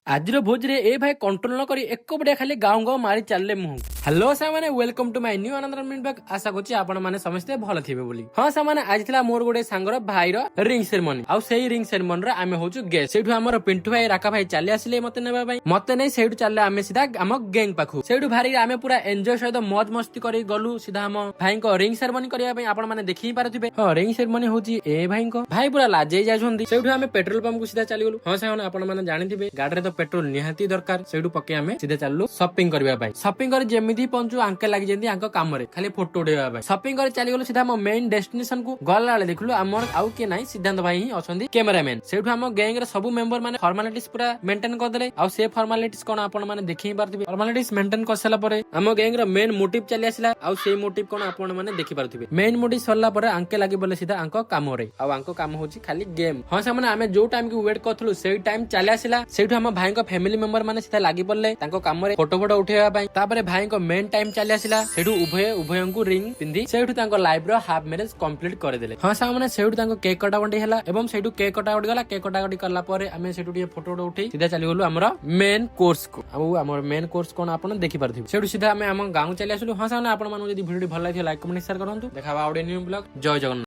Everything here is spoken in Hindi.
आज भोज रे ए भाई कंट्रोल न करी एक बढ़िया खाली गाँव गाँव मारी चलले मुह हेलो सामाने welcome to my new another minute back आशा करछि आपण माने समस्ते भल थिबे बोली हां सामाने आज थिला मोर गोटे सांगर भाईर रिंग सेरेमनी आउ सेही रिंग सेरेमनी रे आमे होचु गेस्ट सेठु हमर पिंटू भाई राका भाई चली आसिले मते नेबा भाई मते नै सेठु चलले आमे सीधा हम गैंग पाखु सेठु भारी आमे पूरा एन्जॉय सहित मौज मस्ती करी गलु सीधा हम भाई को रिंग सेरेमनी करिया भाई आपण माने देखि पारथिबे हां रिंग सेरेमनी होची ए भाई को भाई पूरा लाजै जाछंदी सेठु आमे पेट्रोल पंप को सीधा चली गलु हां सामाने आपण माने जानिथिबे गाडी रे तो पेट्रोल निहाती दरकार सेठु पके आमे सीधा चललु शॉपिंग करबा भाई शॉपिंग कर जेमिति पंचु अंकल लगी जेंती आंको काम रे खाली फोटो उठेबा भाई शॉपिंग कर चली गलो सीधा हम मेन डेस्टिनेशन को गला वाले देखलु हमर आउ के नाही सिद्धांत भाई ही अछंदी कैमरामैन सेठु हम गैंग रे सब मेंबर माने फॉर्मेलिटीज पूरा मेंटेन कर देले आउ से फॉर्मेलिटीज कोन आपण माने देखि पारथिबे फॉर्मेलिटीज मेंटेन कर सला परे हम गैंग रे मेन मोटिव चली आसिला आउ से मोटिव कोन आपण माने देखि पारथिबे मेन मोटिव सरला परे अंके लागि बोले सीधा आंको काम रे आउ आंको काम होची खाली गेम हां सामने आमे जो टाइम की वेट करथलु सेही टाइम चली आसिला सेठु हम भाई को फैमिली मेंबर माने सीधा लागि पड़ले तांको काम रे फोटो फोटो उठेबा पई तापरे भाई को मेन टाइम चली आसिला सेठु उभयंकु रिंग पिंदी सेठु तांको लाइफ रो हाफ मैरिज कंप्लीट कर देले हां सामने सेठु तांको केक कटावंडी हला एवं सेठु केक कटावडी गला केक कटावडी करला परे आमे सेठु टिए फोटो उठे सीधा चली गलु हमर मेन कोर्स को आउ हमर मेन कोर्स कोन आपण देखि पारथिबे सेठु सीधा आमे हम गांव चली आसलु हां सामने आपण मानु जदी वीडियो भल लागियो लाइक कमेंट शेयर करंतु देखाबा आउडे न्यू ब्लॉग जय जगन्नाथ।